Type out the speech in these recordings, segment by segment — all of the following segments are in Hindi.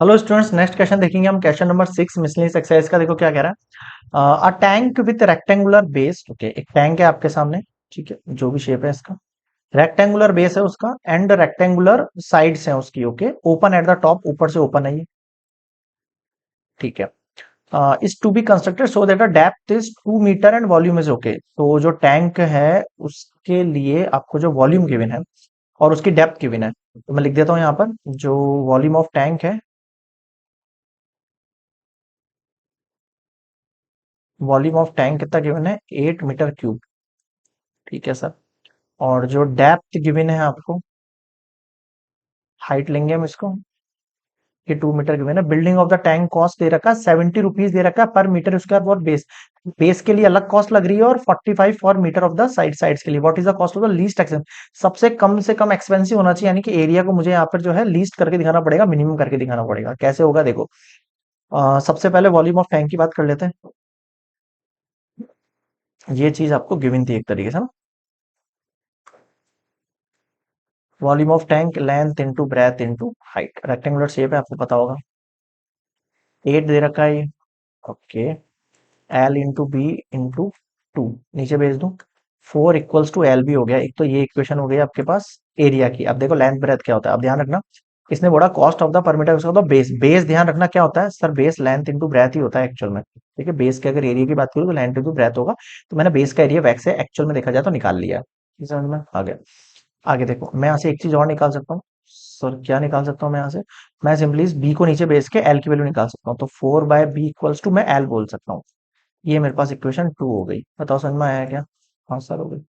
हेलो स्टूडेंट्स, नेक्स्ट क्वेश्चन देखेंगे हम। क्वेश्चन नंबर 6 मिसलेनियस एक्सरसाइज का। देखो क्या कह रहा है। A tank with rectangular base. Okay, एक टैंक है आपके सामने। ठीक है, जो भी शेप है इसका रेक्टेंगुलर बेस है उसका, एंड रेक्टेंगुलर साइड्स हैं उसकी। Okay, open at the top, ऊपर से ओपन है ये। ठीक है। Is to be constructed so that the depth is 2 metre and volume is okay. तो जो टैंक है उसके लिए आपको जो वॉल्यूम गिवन है और उसकी डेप्थ गिवन है, तो मैं लिख देता हूँ यहाँ पर। जो वॉल्यूम ऑफ टैंक है, वॉल्यूम ऑफ टैंक कितना गिवन है, 8 मीटर क्यूब। ठीक है सर। और जो डेप्थ गिवन है आपको, हाइट लेंगे हम इसको, ये 2 मीटर गिवन है। Building of the tank cost दे रखा है 70 रुपीज दे रखा है पर meter square for base. Base के लिए अलग कॉस्ट लग रही है और 45 for meter of the sides के लिए। What is the cost of the least expensive. सबसे कम से कम एक्सपेंसिव होना चाहिए, यानी कि एरिया को मुझे यहाँ पर जो है लीस्ट करके दिखाना पड़ेगा, मिनिमम करके दिखाना पड़ेगा। कैसे होगा देखो। सबसे पहले वॉल्यूम ऑफ टैंक की बात कर लेते हैं। ये चीज आपको गिवन थी एक तरीके से ना। Volume of tank length into breadth into height, rectangular shape है आपको पता होगा। 8 दे रखा है ये। Okay. L into B into 2, नीचे भेज दूं। 4 इक्वल्स टू एल बी हो गया। एक तो ये इक्वेशन हो गई आपके पास एरिया की। अब देखो लेंथ ब्रेथ क्या होता है, अब ध्यान रखना। इसने बोला cost of the per meter, उसका तो बेस। बेस ध्यान रखना क्या होता है sir, base length into breadth ही होता है एक्चुअल में। ठीक है, बेस के अगर एरिया की बात करूँ तो लेंथ इंटू ब्रेथ होगा। तो मैंने बेस का एरिया वैक्स से एक्चुअल में देखा जाए तो निकाल लिया। ये समझ में आ गया। आगे देखो, मैं यहाँ से एक चीज और निकाल सकता हूँ सर। क्या निकाल सकता हूँ मैं यहाँ से? मैं सिंपली इस बी को नीचे बेस के एल की वैल्यू निकाल सकता हूँ। तो 4/b इक्वल्स टू, मैं एल बोल सकता हूँ। ये मेरे पास इक्वेशन 2 हो गई। बताओ समझ में आया क्या? हाँ सर, हो गई।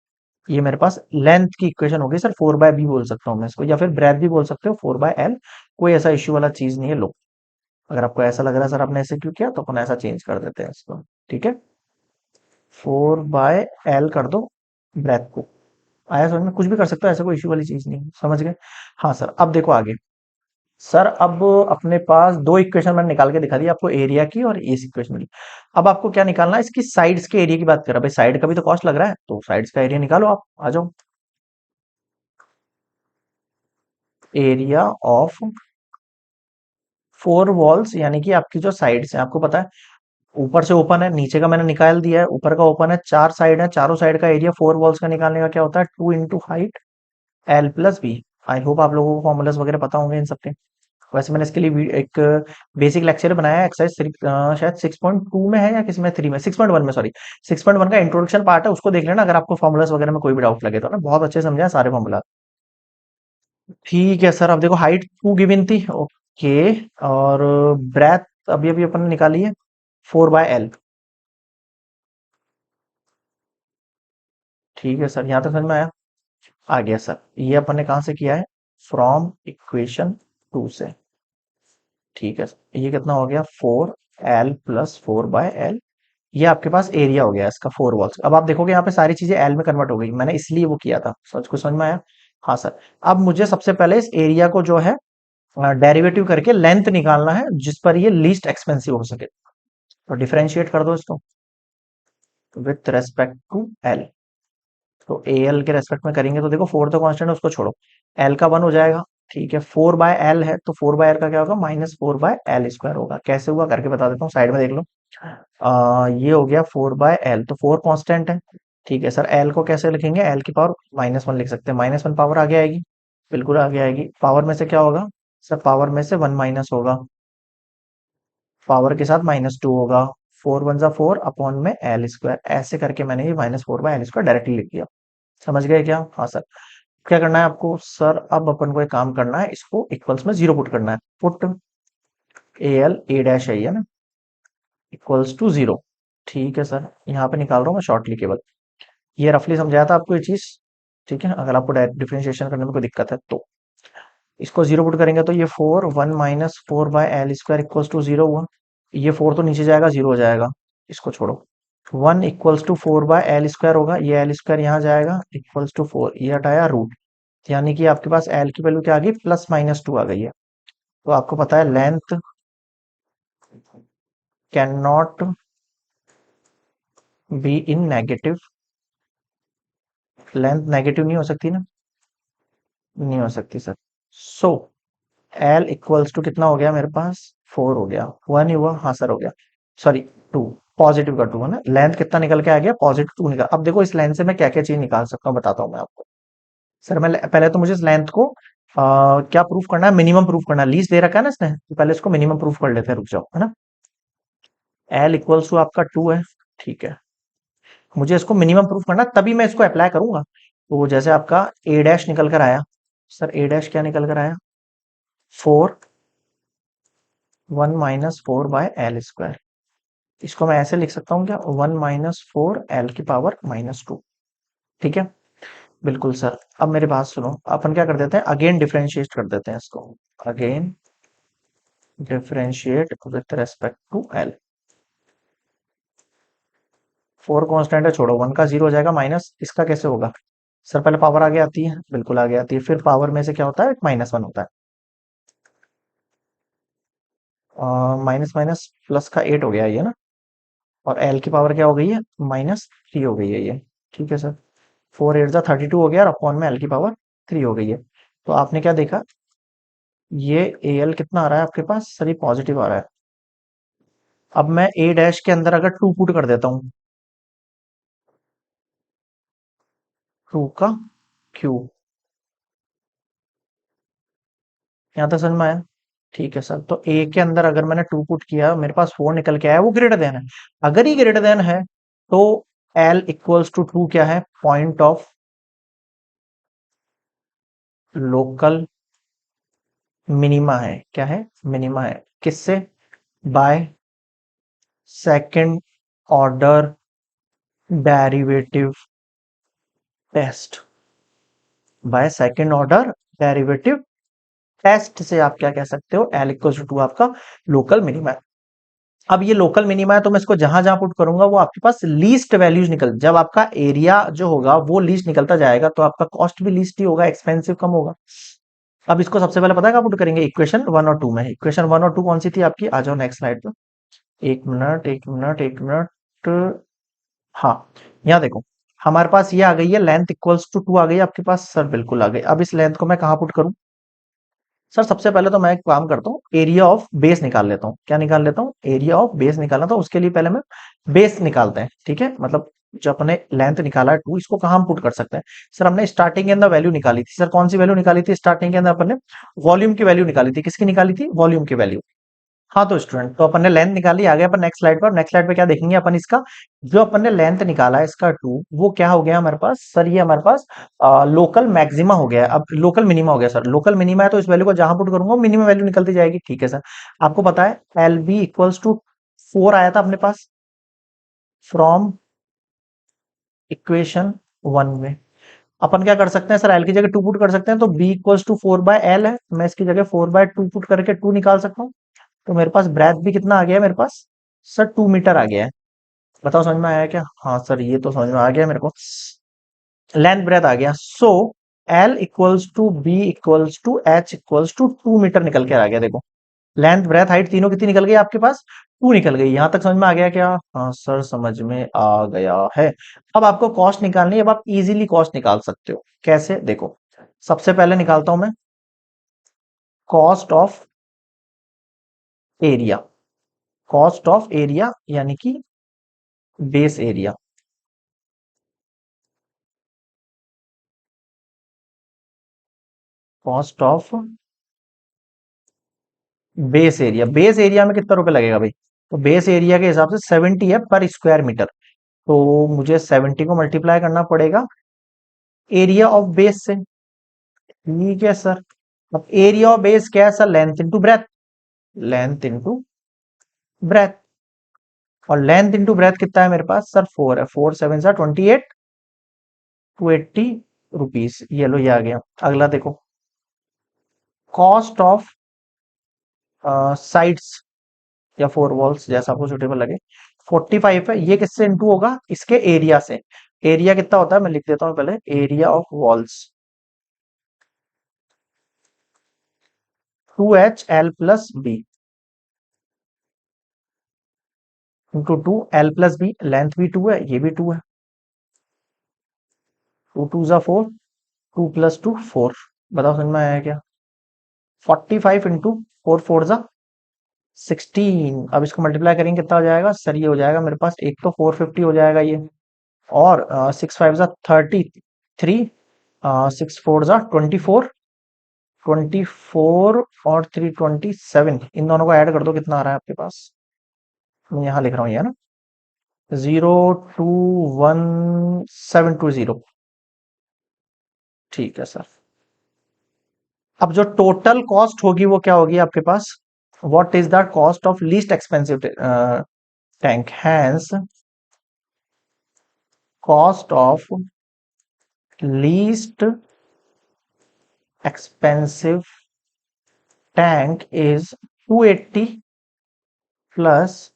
ये मेरे पास लेंथ की इक्वेशन हो गई सर। 4/b बोल सकता हूँ मैं इसको, या फिर ब्रेथ भी बोल सकते हो, 4/l। कोई ऐसा इश्यू वाला चीज नहीं है। लो, अगर आपको ऐसा लग रहा है सर आपने ऐसे क्यों किया, तो अपन ऐसा चेंज कर देते हैं इसको। ठीक है, 4/l कर दो ब्रेथ को। आया समझ में? कुछ भी कर सकते हो, ऐसा कोई इश्यू वाली चीज नहीं है। समझ गए? हाँ सर, अब देखो आगे। सर अब अपने पास दो इक्वेशन मैंने निकाल के दिखा दी आपको, एरिया की और इस इक्वेशन की। अब आपको क्या निकालना है, इसकी साइड्स के एरिया की बात कर रहा है। भाई साइड का भी तो कॉस्ट लग रहा है, तो साइड्स का एरिया निकालो आप। आ जाओ। एरिया ऑफ 4 वॉल्स, यानी कि आपकी जो साइड्स है, आपको पता है ऊपर से ओपन है, नीचे का मैंने निकाल दिया है, ऊपर का ओपन है, 4 साइड है, चारों साइड का एरिया 4 वॉल्स का निकालने का क्या होता है, 2 into height L+B। I hope आप लोगों को फॉर्मूलाज वगैरह पता होंगे इन सबके। वैसे मैंने इसके लिए एक बेसिक लेक्चर बनाया है, एक्सरसाइज शायद 6.2 में है या किसी में 3 में, 6.1 में, सॉरी। 6.1 का इंट्रोडक्शन पार्ट है, उसको देख लेना अगर आपको फॉर्मूलाज वगैरह में कोई भी डाउट लगे तो ना। बहुत अच्छे से समझा है सारे फॉर्मूला। ठीक है सर, अब देखो हाइट 2 गिवन थी। ओके। और ब्रेथ अभी अभी अपन ने निकाली है, 4/l। ठीक है सर, यहाँ तक समझ में आया? आ गया सर। ये अपन ने कहाँ से किया है, फ्रॉम इक्वेशन 2 से। ठीक है सर, ये कितना हो गया, 4l+4/l। ये आपके पास एरिया हो गया इसका 4 वॉल्स। अब आप देखोगे यहाँ पे सारी चीजें एल में कन्वर्ट हो गई, मैंने इसलिए वो किया था। सच को समझ में आया? हाँ सर। अब मुझे सबसे पहले इस एरिया को जो है डेरिवेटिव करके लेंथ निकालना है, जिस पर ये लीस्ट एक्सपेंसिव हो सके। तो डिफरेंशिएट कर दो इसको विथ रेस्पेक्ट टू एल। तो ए एल के रेस्पेक्ट में करेंगे तो देखो 4 तो कांस्टेंट है, उसको छोड़ो। एल का 1 हो जाएगा। ठीक है, 4/l है तो 4/l का क्या होगा, -4/l² होगा। कैसे हुआ करके बता देता हूँ, साइड में देख लो। ये हो गया 4/l, तो 4 कांस्टेंट है। ठीक है सर, एल को कैसे लिखेंगे, एल की पावर -1 लिख सकते हैं। -1 पावर आगे आएगी, बिल्कुल आगे आएगी। पावर में से क्या होगा सर, पावर में से 1 माइनस होगा, पावर के साथ -2 होगा। 4 1 जा 4 अपॉन में L², ऐसे करके मैंने ये -4/l² डायरेक्टली लिख दिया। समझ गए क्या? हाँ सर। क्या करना है आपको सर, अब अपन को एक काम करना है, इसको इक्वल्स में 0 पुट करना है। पुट A है ना, इक्वल्स टू 0। ठीक है सर, यहाँ पे निकाल रहा हूँ मैं शॉर्टली केवल। ये रफली समझाया था आपको ये चीज। ठीक है, अगर आपको डिफरेंशिएशन करने में कोई दिक्कत है तो इसको 0 पुट करेंगे तो ये 4 1 - 4/l² इक्वल्स टू 0 हुआ। ये 4 तो नीचे जाएगा, 0 हो जाएगा। इसको छोड़ो। 1 = 4/l² होगा, ये l² यहाँ जाएगा, इक्वल्स टू 4, ये हटाया रूट। यानी कि आपके पास एल की वैल्यू क्या आ गई, +-2 आ गई है। तो आपको पता है length can not be in negative. Length negative नहीं हो सकती ना, नहीं हो सकती sir. So L equals to कितना हो गया मेरे पास, 4 हो गया, हुआ नहीं हुआ, हाँ सर हो गया, सॉरी 2, पॉजिटिव का 2 है ना, लेंथ कितना निकल के आ गया, पॉजिटिव 2 निकल। अब देखो इस लेंथ से मैं क्या क्या चीज निकाल सकता हूँ, बताता हूँ मैं आपको। सर मैं पहले तो मुझे इस लेंथ को क्या प्रूफ करना है, मिनिमम प्रूफ करना है, लीस्ट दे रखा है ना इसने, तो पहले इसको मिनिमम प्रूफ कर लेते हैं, रुक जाओ, है ना। एल इक्वल्स टू आपका 2 है, ठीक है, मुझे इसको मिनिमम प्रूफ करना है, तभी मैं इसको अप्लाई करूंगा। तो जैसे आपका ए डैश निकल कर आया, सर ए डैश क्या निकल कर आया, 4, 1 - 4/L²। इसको मैं ऐसे लिख सकता हूँ क्या, 1 - 4 L⁻², ठीक है। बिल्कुल सर, अब मेरी बात सुनो, अपन क्या कर देते हैं, अगेन डिफरेंशिएट कर देते हैं इसको, again differentiate with respect to L. 4 constant है, छोड़ो, 1 का 0 हो जाएगा, माइनस इसका कैसे होगा। सर पहले पावर आगे आती है, बिल्कुल आगे आती है, फिर पावर में से क्या होता है, -1 होता है, माइनस माइनस प्लस का 8 हो गया ये ना, और एल की पावर क्या हो गई है, -3 हो गई है ये, ठीक है सर। 4 8 जा 32 हो गया, और अपॉन में एल की पावर 3 हो गई है। तो आपने क्या देखा, ये ए एल कितना आ रहा है आपके पास, सर ये पॉजिटिव आ रहा है। अब मैं ए डैश के अंदर अगर 2 पुट कर देता हूँ, 2 का क्यूब, यहाँ तक समझ में आया, ठीक है सर। तो ए के अंदर अगर मैंने 2 पुट किया, मेरे पास 4 निकल के आया, वो ग्रेटर देन है। अगर ही ग्रेटर देन है तो एल इक्वल्स टू 2 क्या है, पॉइंट ऑफ लोकल मिनिमा है, क्या है, मिनिमा है, किससे, by second order derivative test, by second order derivative test से आप क्या कह सकते हो, एल इक्वल्स टू 2 आपका लोकल मिनिमा है। अब ये लोकल मिनिमा है, तो मैं इसको जहां जहां पुट करूंगा वो आपके पास लीस्ट वैल्यूज निकल, जब आपका एरिया जो होगा वो लीस्ट निकलता जाएगा, तो आपका कॉस्ट भी लीस्ट ही होगा, एक्सपेंसिव कम होगा। अब इसको सबसे पहले पता है क्या पुट करेंगे, इक्वेशन 1 और 2 में। इक्वेशन 1 और 2 कौन सी थी आपकी, आ जाओ नेक्स्ट स्लाइड पे, एक मिनट एक मिनट एक मिनट, हाँ, यहाँ देखो, हमारे पास ये आ गई है, लेंथ इक्वल्स टू 2 आ गई है आपके पास, सर बिल्कुल आ गई। अब इस लेंथ को मैं कहाँ पुट करूं, सर सबसे पहले तो मैं एक काम करता हूँ, एरिया ऑफ बेस निकाल लेता हूँ, क्या निकाल लेता हूँ, एरिया ऑफ बेस निकालना, तो उसके लिए पहले मैं बेस निकालते हैं, ठीक है, मतलब जो अपने लेंथ निकाला है 2, इसको कहाँ हम पुट कर सकते हैं। सर हमने स्टार्टिंग के अंदर वैल्यू निकाली थी, सर कौन सी वैल्यू निकाली थी स्टार्टिंग के अंदर, अपन ने वॉल्यूम की वैल्यू निकाली थी, किसकी निकाली थी, वॉल्यूम की वैल्यू। हाँ तो स्टूडेंट, तो अपन ने लेंथ निकाली, आ गए अपन नेक्स्ट स्लाइड पर, नेक्स्ट स्लाइड पे क्या देखेंगे अपन, इसका जो अपन ने लेंथ निकाला है इसका 2, वो क्या हो गया हमारे पास, सर ये हमारे पास लोकल मैक्सिमा हो गया है। अब लोकल मिनिमा हो गया सर, लोकल मिनिमा है तो इस वैल्यू को जहां पुट करूंगा मिनिमम वैल्यू निकलती जाएगी, ठीक है सर। आपको पता है एल बी इक्वल्स टू 4 आया था अपने पास फ्रॉम इक्वेशन 1 में। अपन क्या कर सकते हैं सर, एल की जगह 2 पुट कर सकते हैं, तो बी इक्वल्स टू 4/एल है, मैं इसकी जगह 4/2 पुट करके 2 निकाल सकता हूँ। तो मेरे पास ब्रेथ भी कितना आ गया है मेरे पास, सर 2 मीटर आ गया है। बताओ समझ में आया क्या, हाँ सर ये तो समझ में आ गया मेरे को, लेंथ ब्रेथ आ गया। So L equals to B equals to H equals to 2 meter निकल के आ गया, देखो लेंथ ब्रेथ हाइट तीनों कितनी निकल गई आपके पास, 2 निकल गई। यहां तक समझ में आ गया क्या, हाँ सर समझ में आ गया है। अब आपको कॉस्ट निकालनी है, अब आप इजीली कॉस्ट निकाल सकते हो, कैसे देखो, सबसे पहले निकालता हूं मैं cost of area, cost of area यानी कि base area, cost of base area, base area में कितना रुपए लगेगा भाई, तो बेस एरिया के हिसाब से 70 है पर स्क्वायर मीटर, तो मुझे 70 को मल्टीप्लाई करना पड़ेगा एरिया ऑफ बेस से, ठीक है सर। अब एरिया ऑफ बेस क्या है sir, length into breath, length into breath, और लेंथ इंटू ब्रेथ कितना है मेरे पास सर, 4 है, 4 7 28, 280 रुपीज, ये लो ये आ गया। अगला देखो, कॉस्ट ऑफ साइड्स या 4 वॉल्स जैसा आपको सुटेबल लगे, 45 है, ये किससे इंटू होगा, इसके एरिया से। एरिया कितना होता है मैं लिख देता हूँ पहले, area of walls 2HL+B into 2L+B, length भी 2 है, ये भी 2 है, 2 2 जा 4, 2 + 2 4। बताओ समझ में आया क्या, 45 इंटू 4 4 जा 16। अब इसको मल्टीप्लाई करेंगे कितना हो जाएगा सर, ये हो जाएगा मेरे पास, एक तो 450 हो जाएगा ये, और 6 5 जा 33, 6 4 जा 24, 24 और 3 27, इन दोनों को ऐड कर दो, कितना आ रहा है आपके पास, मैं यहाँ लिख रहा हूँ ये है ना, 021720। ठीक है सर। अब जो टोटल कॉस्ट होगी वो क्या होगी आपके पास, what is the cost of least expensive tank, hence cost of least expensive tank is 280 plus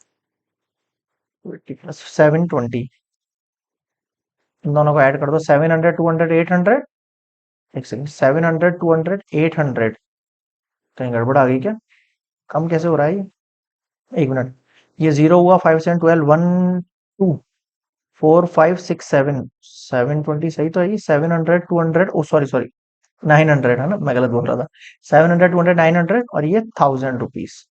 720, इन दोनों को ऐड कर दो, 700 200 800, एक सेकंड, 700 200 800, कहीं गड़बड़ आ गई क्या, कम कैसे हो रहा है ये, एक मिनट, ये जीरो हुआ, 5 7 12 1 2 4 5 6 7, 720 सही तो है, ये 700 200, ओ सॉरी सॉरी 900 है ना, मैं गलत बोल रहा था, 700 200 900, और ये 1000 रुपीज।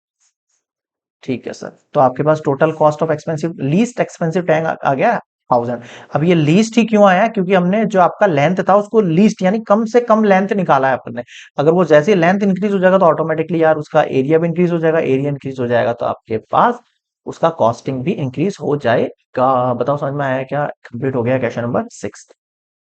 ठीक है सर, तो आपके पास total cost of expensive least expensive tank आ गया 1000। अब ये लीस्ट ही क्यों आया, क्योंकि हमने जो आपका लेंथ था उसको लीस्ट यानी कम से कम लेंथ निकाला है आपने, अगर वो जैसे लेंथ इंक्रीज हो जाएगा तो ऑटोमेटिकली यार उसका एरिया भी इंक्रीज हो जाएगा, एरिया इंक्रीज हो जाएगा तो आपके पास उसका कॉस्टिंग भी इंक्रीज हो जाएगा। बताओ समझ में आया क्या, कंप्लीट हो गया क्वेश्चन नंबर 6।